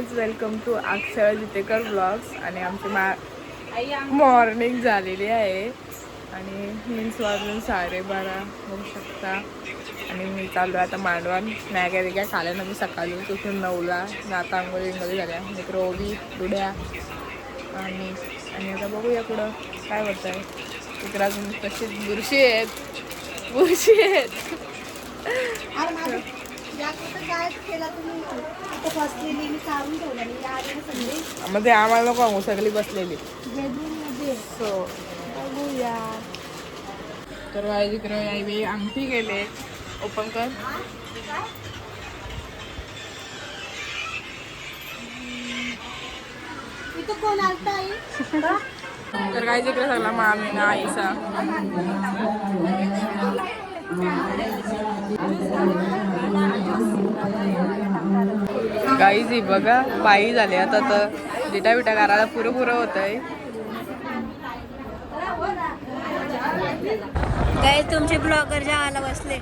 Guys, welcome to Akshara Jitekar blogs. आणि आमची morning झालेली आहे आणि मीन्स वाजून 12:30 होऊ शकता. आणि मी चाललो आता मांडवान. मॅग्या वेगळ्या खाल्या ना मी सकाळी उठून 9ला. आता आंघोळी विंगोळी झाल्या. एक रोबी डुड्या आणि आता बघूया पुढं काय होत आहे. इकडं अजून तशीच बुरशी आहेत. मग ते आम्हाला नको सगळी बसलेली. सो बघूया. तर इकडे अंगठी गेले. ओपन कर. तर काय इकडे सगळा मामी ना आईसा. गाईज बघा पायी झाले आता तर डेटा बिटा करायला पुरं होत आहे. काय तुमचे ब्लॉगर जेवायला बसले.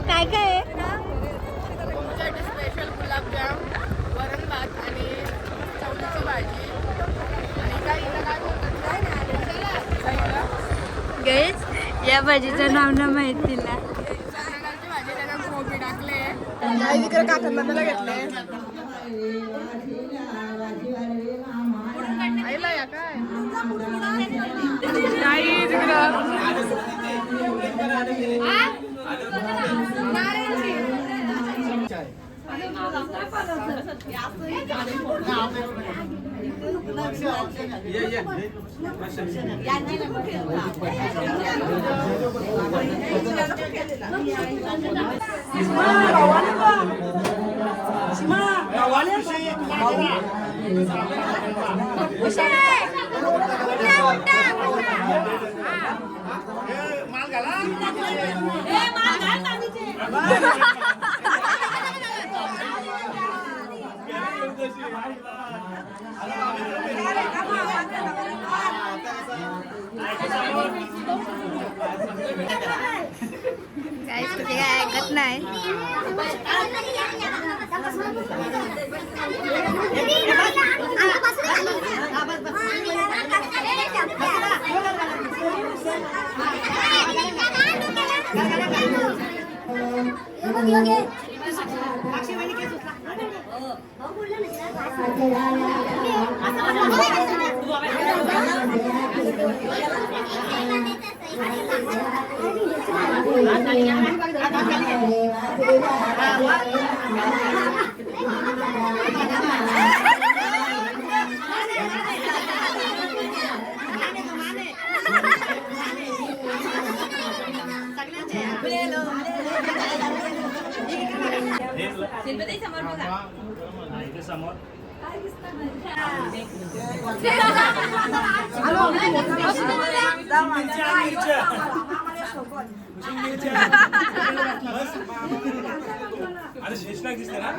काय काय स्पेशल गुलाबजाम, वरण भात आणि चवळीची भाजी आणि गाईज या भाजीचं नाव ना माहिती ना. भाजी त्याच्यात कोबी टाकले. काही इकडे काकंदाला घेतले. आईला या काय नाही तिकडं. तुझे काय ऐकत नाही. समोर अरे शेषनाग दिसते ना.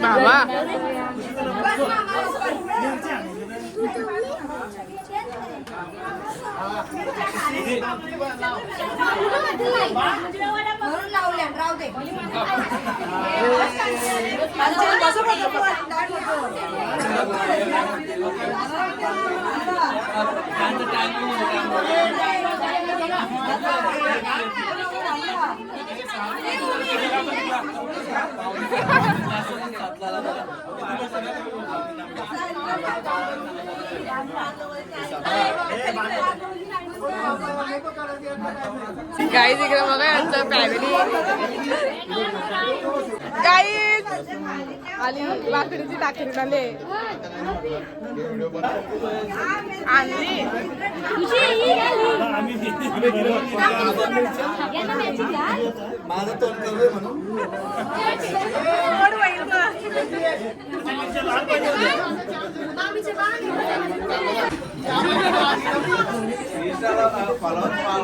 बाबा गाईज इकडे बघा यांचं फॅमिली गाईज आली वाकडीची टाकरी आले आणली माझं तोंड करतोय म्हणून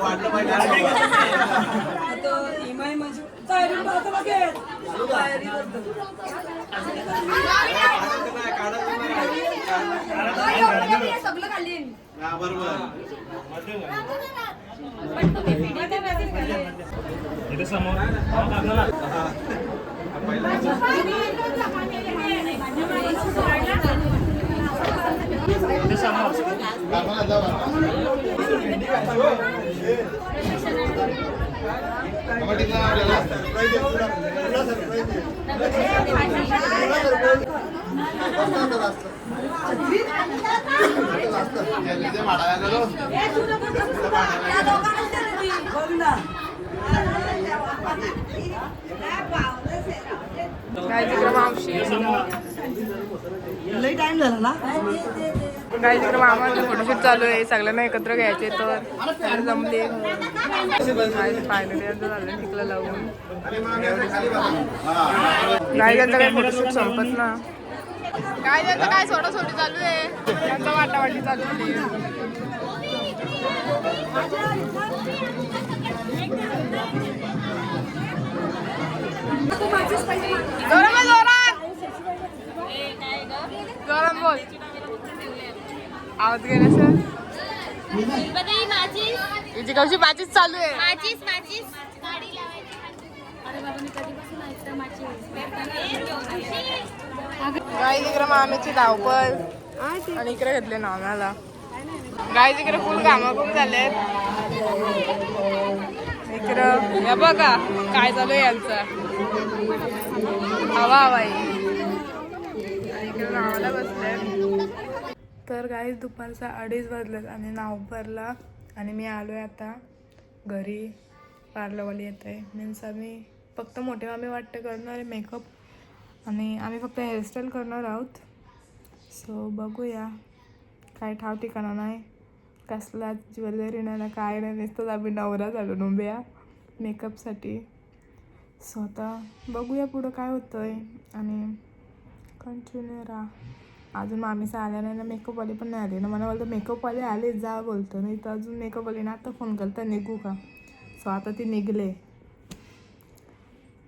वाटलं पाहिजे इथे समोर मावशी लई टाइम झाला ना काय तिकडे मामाचं फोटोशूट चालू आहे सगळ्यांना एकत्र घ्यायचे तर जमले फायनली यांचं झालं निकलं लावून काय त्यांचं काय फोटोशूट संपत ना काय त्यांचं काय सोडासोडी चालू आहे त्यांचं वाटावाटी चालू आहे जोरात बोल आवाज गेला सर तिची कशी माचीच चालू आहे गाय तिकडे मामीची धावपळ आणि इकडे घेतले नानाला गाय तिकडे फुल कामं खूप झालेत इकडं हे बघा काय चालू आहे यांचं हवा हवाई इकडे नावाला बसले तर गाईज दुपारचा 2:30 वाजलेत आणि नाव भरला आणि मी आलो आहे आता घरी पार्लरवाली येत आहे मीन्स आम्ही फक्त मोठे मामी वाटतं करणार आहे मेकअप आणि आम्ही फक्त हेअरस्टाईल करणार आहोत सो बघूया काय ठाव ठिकाणा नाही कसला ज्वेलरी नाही ना काय नाही नुसतंच आम्ही नवरा झालो नोंब्या मेकअपसाठी सो आता बघूया पुढं काय होतं आहे आणि कंटिन्यू राहा अजून मामीचा आल्या नाही ना मेकअपवाले पण नाही आले ना मला बोलतं मेकअपवाले आले जा बोलतं नाही तर अजून मेकअपवाले ना आता फोन करता निघू का सो आता ती निघले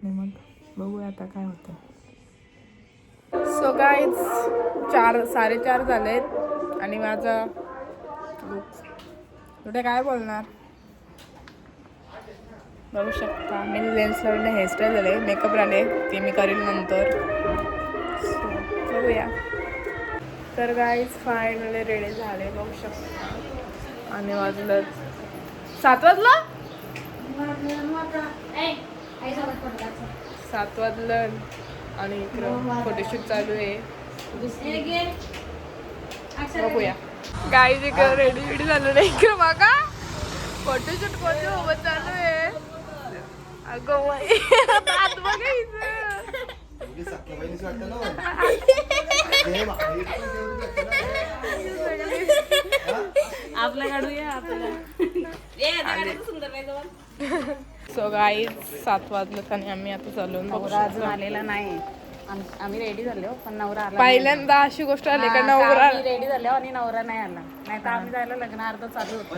नाही मग बघूया आता काय होतं सो गाईज 4:30 झालेत आणि माझा कुठे काय बोलणार बघू शकता मी लेन्स लावून हेअरस्टाईल झाले मेकअप राहिले ते मी करीन नंतर सो बघूया तर गाईज फायनली रेडी झाले बघू शकता आणि वाजलं 7 वाजलं 7 वाजलं आणि इकडं फोटोशूट चालू आहे बघूया गाईज इकडं रेडी झालं नाही इकडं बघा फोटोशूट कोणत्या सोबत चालू आहे अगं बाई दात बघायचं आपला काढूया आपल्याला सो गाईज 7 वाजलं आणि आम्ही आता चालून नवरा अजून आलेला नाही आम्ही रेडी झालो पण नवरा आला पहिल्यांदा अशी गोष्ट आली का नवरा रेडी झालो आणि नवरा नाही आला नाही तर आम्ही जायला लग्न अर्ध चालू होतं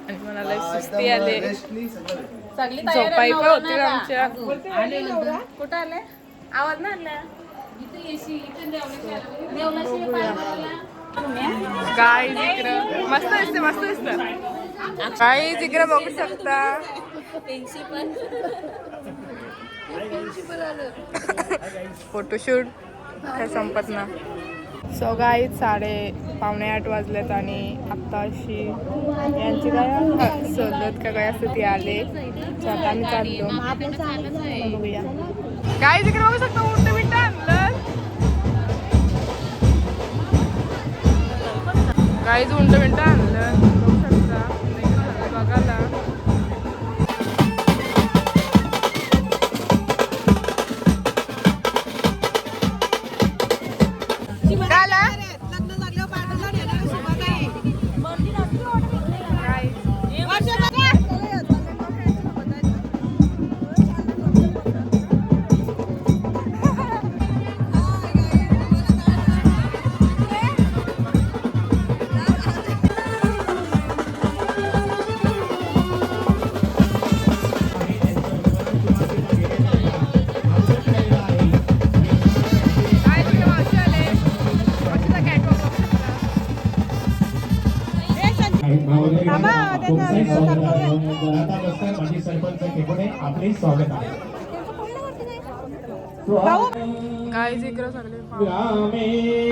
आणि म्हणाला सुस्ती आले सगळी झोपाई पण होती आमच्या कुठं आले आवाज नाही आला गाईज इकडं मस्त दिसते मस्त दिसतं गाईज इकडं बघू शकता फोटोशूट काय संपत ना सो गाईज 7:45 वाजलेत आणि आत्ता अशी यांची काय सोलत का काय असं ती आले आता आम्ही चाललो बघूया गाईज इकडे बघू शकता उलट मिनिटं आणलं गाईज उलट मिनिटं आणलं घरात बसतात माजी सरपंच केपुणे आपले स्वागत आहे. गाईज इकडं सगळे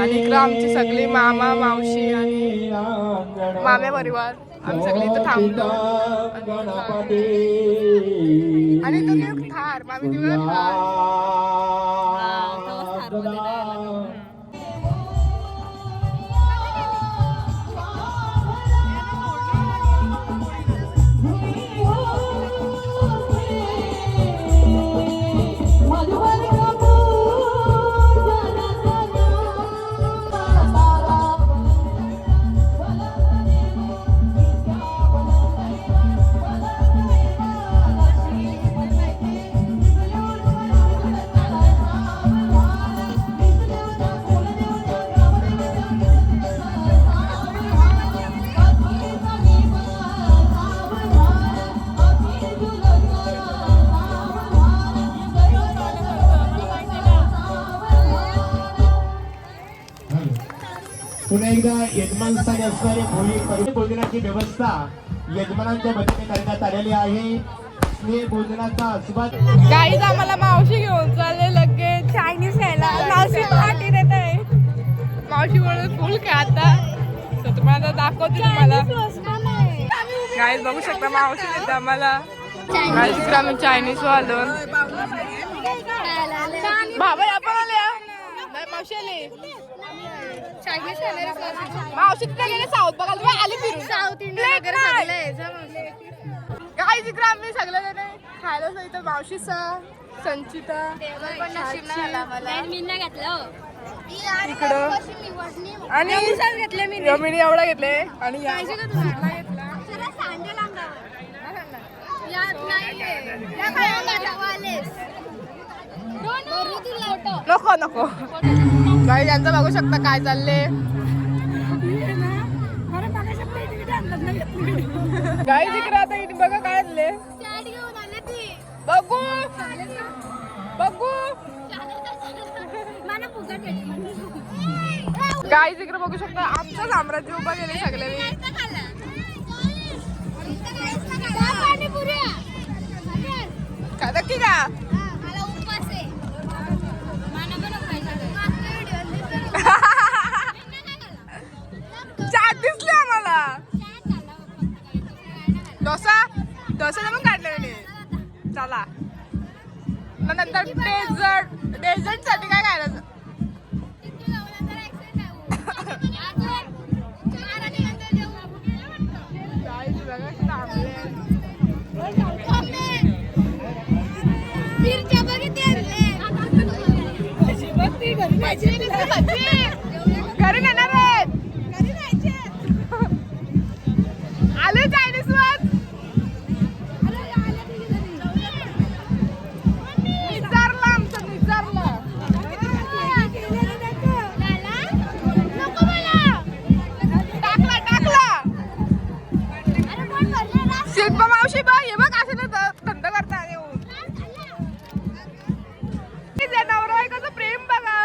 आणि इकडं आमची सगळी मामा मावशी आणि मामे परिवार आम्ही सगळे इथं थांबलो आणि तो ठार मामी दिवस पुन्हा एकदा यजमानस्थानी असणारी भोजनाची व्यवस्था यजमानांच्या वतीने करण्यात आलेली आहे. स्नेह भोजनाचा आस्वाद. गाईज आम्हाला मावशी घेऊन चालले लगेच चायनीज खायला. मावशी पार्टी देत आहे. मावशी म्हणून फुल काय आता तर तुम्हाला दाखवते तुम्हाला. गाईज बघू शकता मावशी देते आम्हाला. गाईज इकडे आम्ही चायनीज वाढून बाबा आपण आले मावशी आले. मावशी तिथे गेले साऊथ बघायला आली फिरून. साऊथ इंडियन गाईज इकडे आम्ही सगळे जण खायला इथं मावशीचा संचिता इकडं आणि यमिनी एवढा घेतले आणि नको नको गाईज यांचं बघू शकता काय चालले. गाईज इकडे आता इथे बघा काय आणले. बघू बघू गाईज इकडे बघू शकता आमचं साम्राज्य उभा गेले सगळे. नक्की का चाट दिसले आम्हाला. डोसा डोसा पण काढले मी. चला मग नंतर डेझर्ट साठी काय खायला. घरी नेणार आहेत आले चायनीज वर. निजारला आमचं निजारला टाकला शिल्पा मावशी बघ हे बघ असं धंद करता येऊन. जनावर आहे कसं प्रेम बघा.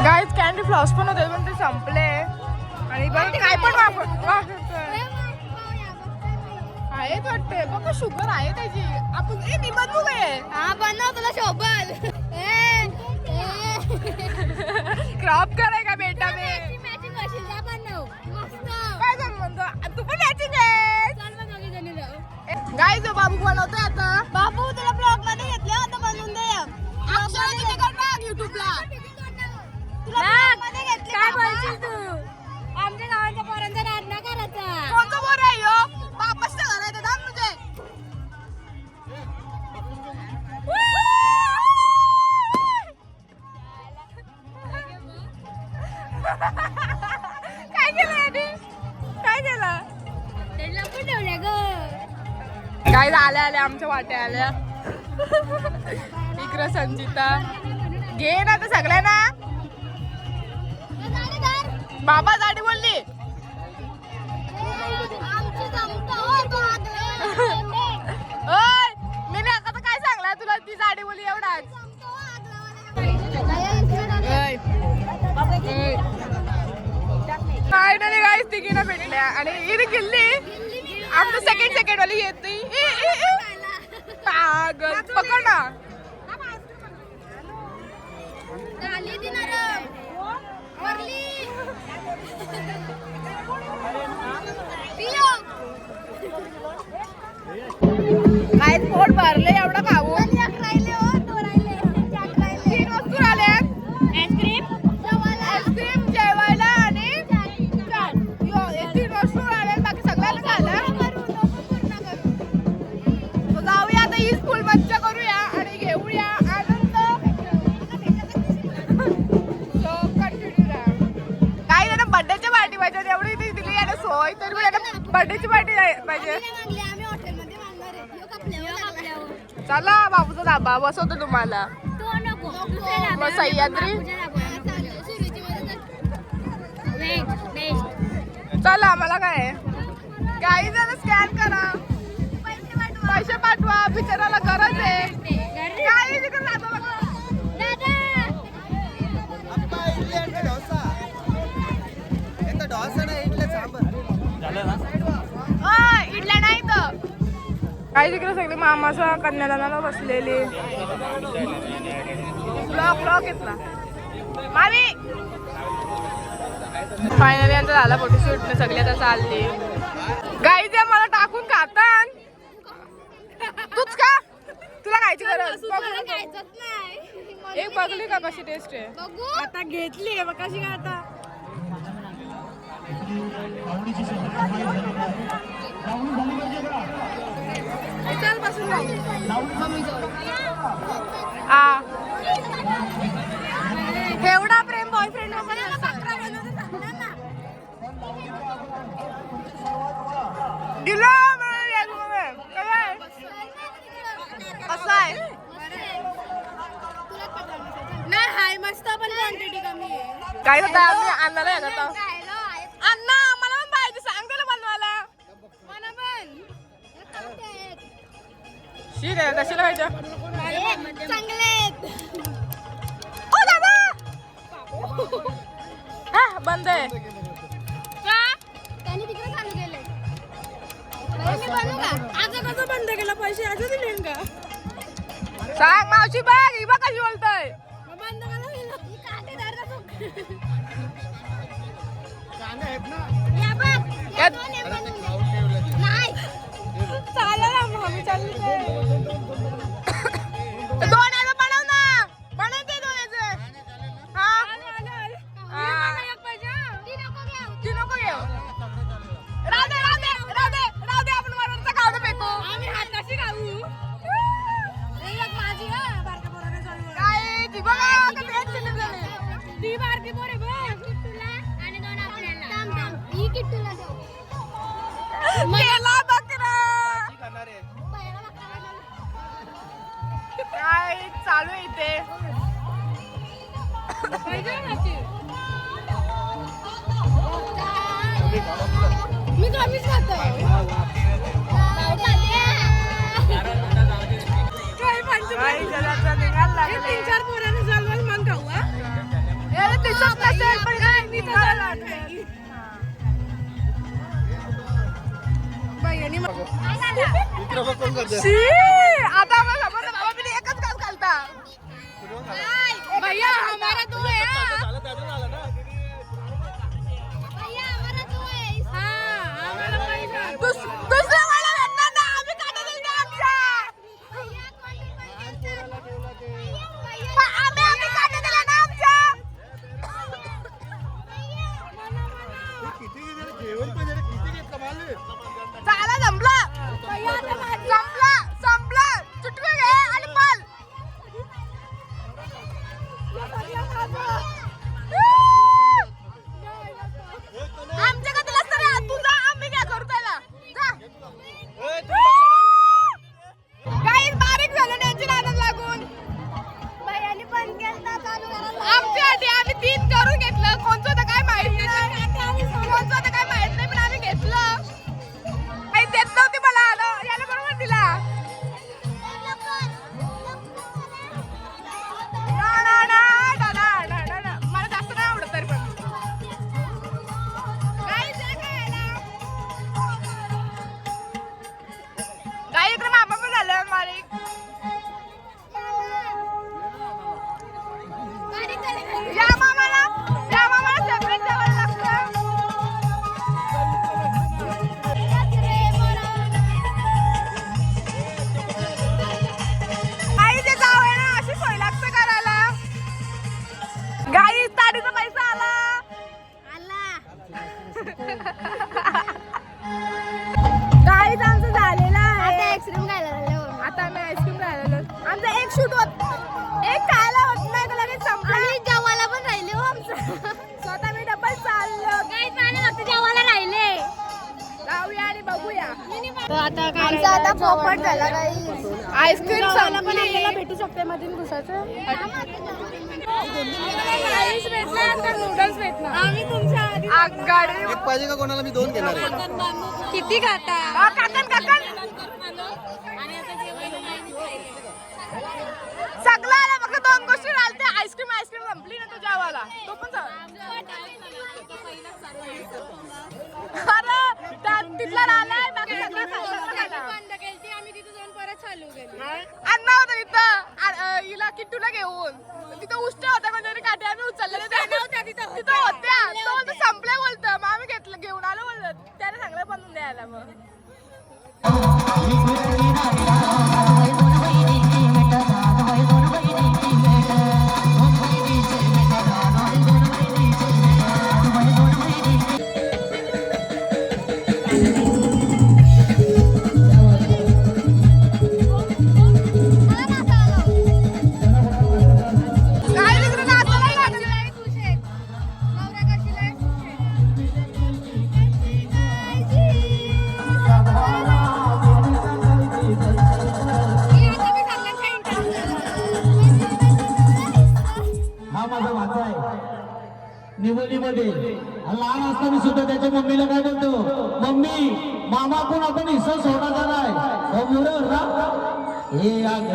गाईज कॅन्डी फ्लॉस पण होते पण ते संपले आणि बरं काय पण आहेत वाटते. बघ शुगर आहे त्याची. आपण बनवू काय. हा बनव तुला शोभल. क्रॉप कराय का बेटा मी काय झालं म्हणतो तू पण मॅचिंग आहे. गाईज जो बाबू बनवतोय आता. बाबू तुला ब्लॉग मध्ये घेतलं आता बनवून दे. युट्यूबला काय बोलशील तू. आमच्या गावाच्या पोरांचा नाद ना करायचा. कोणता पोर आहे यो वापस घालायचं दाम तुझे. काय केलं याने काय केलं. काय आल्या आल्या आमच्या वाट्या आल्या. इकडं संचिता घे ना तर सगळ्यांना. बाबा गाडी बोलली. मी आता काय सांगला तुला ती गाडी बोलली एवढाच. फायनली गाईस तिघींना भेटल्या आणि इथे गेली आमचं सेकंड वाली येत नाही पागल पकड ना काय पोट भरले एवढं खाऊ 3 वस्तू आल्यात आईस्क्रीम जेवायला आणि हे 3 वस्तू आल्यात बाकी सगळ्यांना झालं So जाऊया आता ही स्कूल मज्जा करूया आणि घेऊया आनंद So continue राहा. काही जण बर्थडेच्या पार्टी पाहिजे एवढी ती दिली आणि सोय तरी पण आता बर्थडेची पार्टी पाहिजे चला बाबूचा धाबा बसवतो तुम्हाला मग सह्याद्री चला मला काय काही जण स्कॅन करा पैसे पाठवा बिचाराला गरज आहे काही तिकडे जातो बघा. इडल्या नाही तर काही तिकडे सगळे मामाचा कन्यादानाला बसलेले ब्लॉक घेतला मामी फायनली यांचा झाला फोटोशूट सगळे आता चालले गाई ते मला टाकून खातात तूच का तुला खायची गरज एक बघली का कशी टेस्ट आहे आता घेतली आहे कशी काय आता चल बसून एवढा प्रेम बॉयफ्रेंड दिला असं आहे नाही हाय मस्त पण क्वांटिटी कमी आहे काय होतं आम्ही अन्नाला येत होता अण्णा मला पण पाहिजे सांग त्याला बनवायला मला पण शीर आहे कशाला व्हायच्या चांगले ओ दादा हा बंद आहे का त्यांनी तिकडे चालू केले मी बनवू का आज कसं बंद केलं पैसे आज दिले का सांग मावशी बघ ही बघ कशी बोलतोय बंद करा ही काटे धरला तू कांदे आहेत ना या बघ या दोन आहे नाही चालेल ना मम्मी चालली दोन याचं बनव ना बनवते दोन याचं हा ती नको घेऊ राहू दे आपण वरवरचा खाऊ दे फेकू आम्ही हात कशी खाऊ माझी बारक्या पोराने चालू काय ती बघा ती बारकी पोरे बघ किट्टूला आणि दोन आपल्याला ही किट्टूला देऊ मेला बकरा काय चालू आहे इथे मी कमीच खातो तीन चार पोराने चालवाल मग खाऊ आता बाबा मी एकच घास घालता भैया हमारा तू है दुसऱ्या वाला भेटणार ना आम्ही काटा दिल ना आमच्या आम्ही काटा दिला ना आमच्या चाला जमला संपला चुटके घे आणि पल आमच्या का तुला सर तुझा आम्ही काय करू त्याला काही बारीक झालं त्यांची नादात लागून आमच्यासाठी आम्ही 3 करून घेतलं कोणचं होतं काय माहित नाही पण आम्ही घेतलं काही देत नव्हती मला आलं याला बरोबर गाईज आमचं झालेलं आहे. आता आईस्क्रीम खायला लागलो. आता आम्ही आईस्क्रीम राहिलेलो. आमचं एक शूट एक खायला होत नाही तर लगेच संपला. आणि जेवायला पण राहिले हो आमचं. स्वतः मी डबल चाललो. काही पाणी फक्त जेवायला राहिले. जाऊया आणि बघूया. आमचा आता पोपट झाला काही. आईस्क्रीम संपली. आपल्याला भेटू शकते मध्ये घुसाचं. राईस भेटला तर नूडल्स भेटणार. आम्ही तुमच्या आधी आगगाडी. एक पाहिजे का कोणाला? मी 2 घेणार आहे. किती खाता? काकन सगळं आलं फक्त 2 गोष्टी राहते. आईस्क्रीम संपली ना तो जेवायला. तो पण अरे तिथला राहिलाय बाकी सगळं आम्ही तिथे जाऊन परत चालू गेलो. अण्णा होता तिथं हिला किट्टूला घेऊन तिथं उष्ट होता म्हणजे काठी आम्ही उचललेले तिथं होत्या. तो संपल्या बोलतं मग आम्ही घेऊन आलो बोलत. त्याने सांगलं बनवून द्यायला मग निवडीमध्ये लहान असताना सुद्धा त्याच्या मम्मीला काय म्हणतो, मम्मी मामा पण आपण हिस्सा सोडायचा नाही. हे आग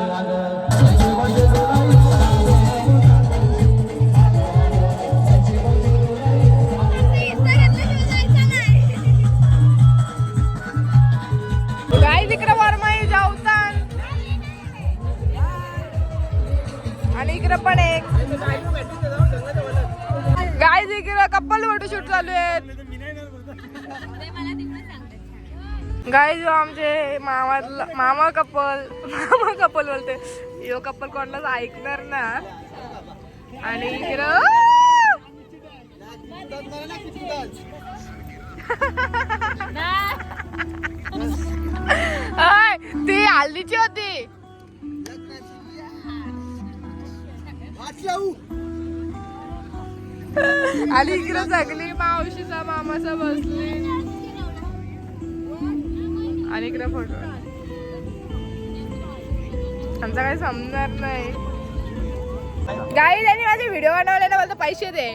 गाई तिकडे वरमाई जाऊतान आणि इकडे पण एक गाई इकडे कपल फोटोशूट चालू आहेत. गाई जो आमचे मामा कपल बोलते. यो कपल कोणालाच ऐकणार ना. आणि इकडं ती हल्दीची होती. आणि इकडे सगळी मावशीचा मामाचा बसली आणि इकडे फोटो. आमचा काही समजणार नाही. गाई त्यांनी माझे व्हिडिओ बनवले ना, मला पैसे दे.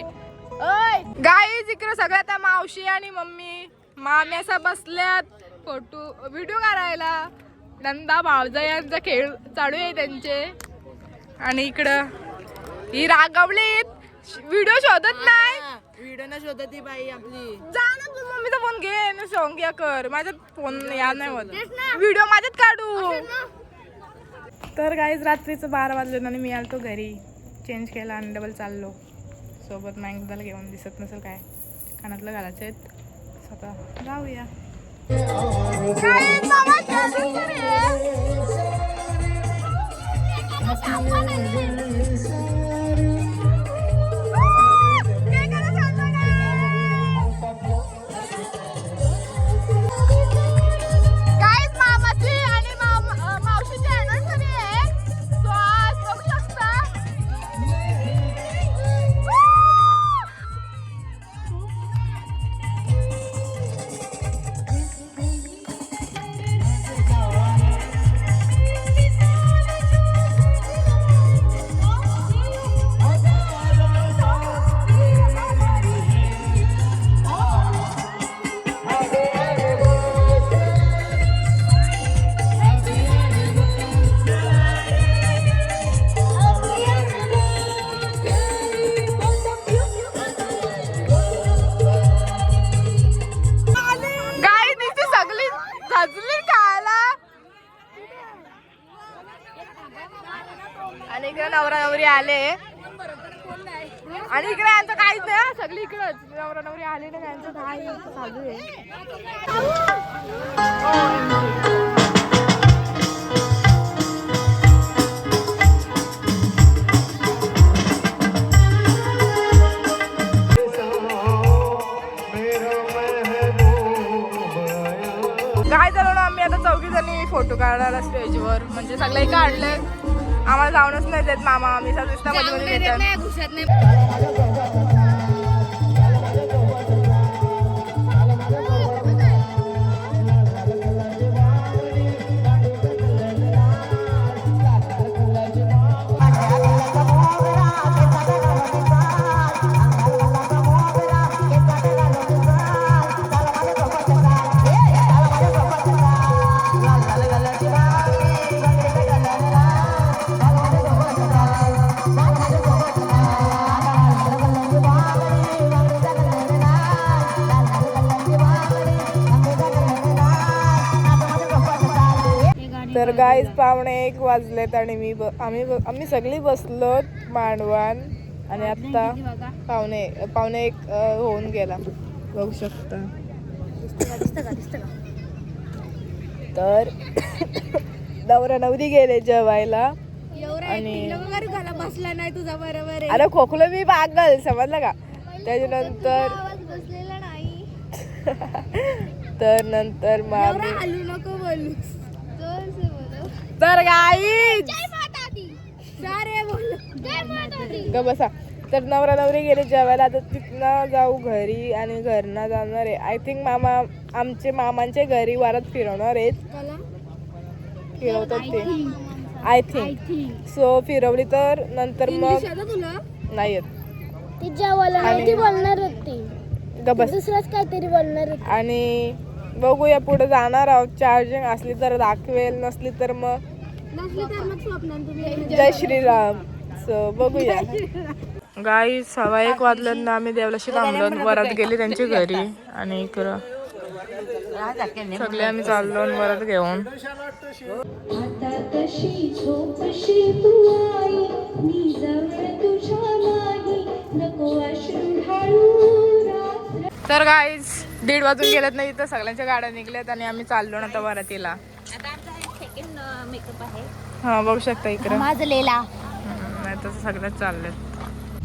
गाई इकडे सगळ्या त्या मावशी आणि मम्मी मामी असा बसल्यात फोटो व्हिडिओ काढायला. नंदा भावजा यांचा खेळ चालू आहे त्यांचे. आणि इकडं ही रागवलीत, व्हिडिओ शोधत नाही. व्हिडिओ ना शोधत ती बाई आपली. जा ना तू मम्मीचा फोन घे ना, सॉंग या कर. माझ्यात फोन याद नाही होत. व्हिडिओ माझ्यात काढू. तर गाईज रात्रीचं 12 वाजले आणि मी आलतो घरी. चेंज केला आणि डबल चाललो. सोबत मँगदाला घेऊन दिसत नसेल काय कानातलं घालायचं आहेत. स्वतः जाऊया. आणि इकडे नवरा नवरी आले आणि इकडे यांचं काहीच नाही. सगळी इकडेच नवरा नवरी आले ना, यांचं काय चालू आहे. मेरा काय झालं ना, आम्ही आता 4 जणी फोटो काढायला स्टेजवर, म्हणजे सगळे काढले. आम्हाला जाऊनच नाही देत मामा, आम्ही सगळं मध्ये देतात. नाही घुसत नाही. तर गाईज 1:15 वाजलेत आणि आम्ही सगळी बसलोत मांडवान आणि आता 1:15 होऊन गेला, बघू शकता. तर नवरा नवरी गेले जेवायला आणि बसला नाही तुझा बरोबर आहे. अरे खोकलो मी पागल, समजलं का. त्याच्यानंतर बसलेला नाही. तर नंतर मग आम्ही हलू नको बोलू. तर गाईज ग बसा. तर नवरा नवरी गेले जेवायला, आता तिथनं जाऊ घरी आणि घरनं जाणार आहे. आय थिंक आमचे मामांच्या घरी वारात फिरवणार आहेत, फिरवतात ते आय थिंक. सो फिरवली तर नंतर मग नाही येत ती जेवायला नाही, ती बोलणार होती ग बस. दुसरंच काहीतरी बोलणार होती. आणि बघूया पुढे जाणार आहोत. चार्जिंग असली तर दाखवेल, नसली तर मग जय श्रीराम. सो बघूया. गाई 1:15 वाजल्यानं आम्ही देवलाशी थांबलो, वरात गेली त्यांच्या घरी आणि इकडं सगळे आम्ही चाललो वरात घेऊन. आता कशी झोपशी तू आई, मी जवळ तुझ्या नाही, नको अश्रू ढाळू रात्र. तर गाईज 1:30 वाजून गेलेत नाही, इथं सगळ्यांच्या गाड्या निघल्यात आणि आम्ही चाललो ना आता वरातीला. आता आमचा सेकंड मेकअप आहे. हा बघू शकता इकडं माजलेला. नाही तसं सगळ्यात चाललेत.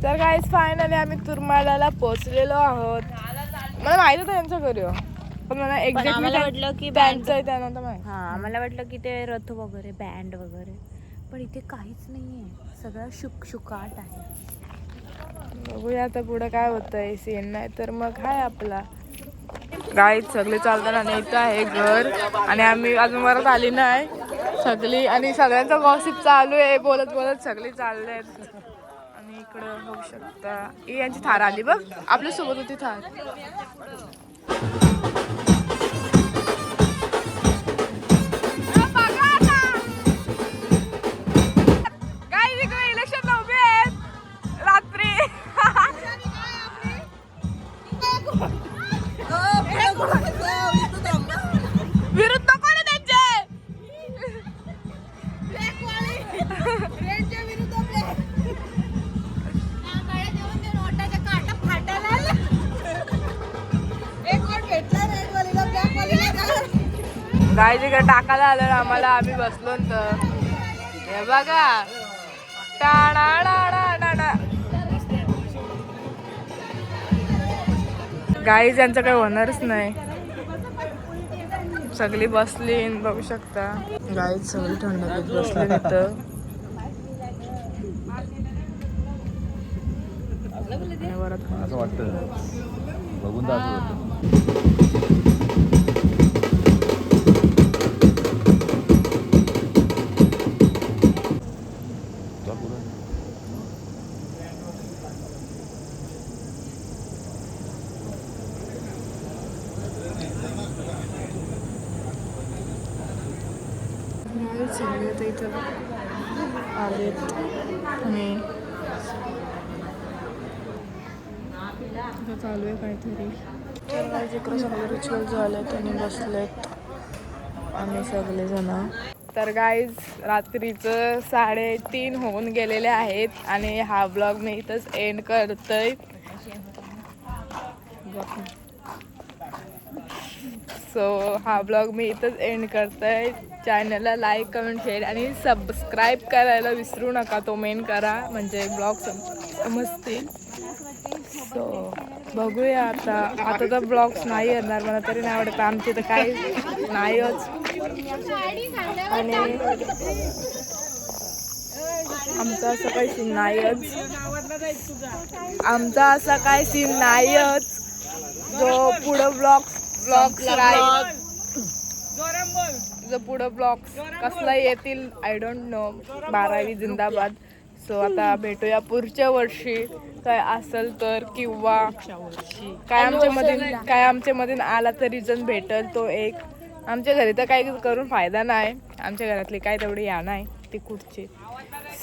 तर गाईज फायनली आम्ही तुरमाळ्याला पोहोचलेलो आहोत. मला माहित होतं त्यांच्या घरी, पण मला आम्हाला वाटलं की त्यांचं आहे त्यानंतर माहिती. हा आम्हाला वाटलं की ते रथ वगैरे बँड वगैरे, पण इथे काहीच नाहीये, सगळं शुकशुकाट आहे. बघूया आता पुढे काय होतंय. सीन नाही तर मग काय आपला. गाईज सगळे चालताना आणि इथं आहे घर आणि आम्ही अजून वरात आली नाही सगळी, आणि सगळ्यांचा गॉसिप चालू आहे, बोलत बोलत सगळी चाललेत. आणि इकडं बघू शकता ही यांची थार आली बघ, आपल्या सोबत होती थार. इलेक्शन उभे आहेत रात्री. विरुद्ध कोण आहे त्यांचे? गाय तिकडे टाकायला आलं आम्हाला, आम्ही बसलो तर हे बघा गाई त्यांचं काही होणारच नाही. सगळी बसली बघू शकता. गाई सगळी थंड पीत बसली तिथं. असं वाटतं बघून तर असं वाटतं. सगळे इथं आलेत आणि चालू आहे काहीतरी. इकडे सगळे रिच्युअल झालेत आणि बसलेत आम्ही सगळेजण. तर गाईज रात्रीचं 3:30 होऊन गेलेले आहेत आणि हा ब्लॉग मी इथंच एंड करतोय. सो हा ब्लॉग मी इथंच एंड करतोय. चॅनलला लाईक कमेंट शेअर आणि सबस्क्राईब करायला विसरू नका. तो मेन करा म्हणजे ब्लॉग समजतील. सो बघूया आता तर ब्लॉग्स नाही येणार मला तरी नाही आवडत आमचे तर काही नाहीच आणि आमचा असा काही सीन नाहीच जो पुढं ब्लॉग्स राहील जो पुढं ब्लॉग्स कसला येतील आय डोंट नो 12वी जिंदाबाद. सो आता भेटूया पुढच्या वर्षी काय असेल तर किंवा काय आमच्या मधून आला तर रिझन भेटल तो एक. आमच्या घरी तर काही करून फायदा नाही आमच्या घरातली काय तेवढी या नाही ती कुठची.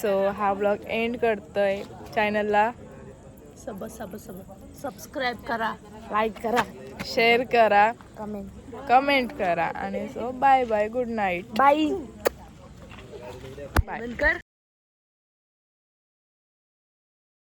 सो हा ब्लॉग एंड करतोय. चॅनलला सबस्क्राईब करा, लाईक करा, शेअर करा, कमेंट करा आणि so bye bye good night bye. Bye.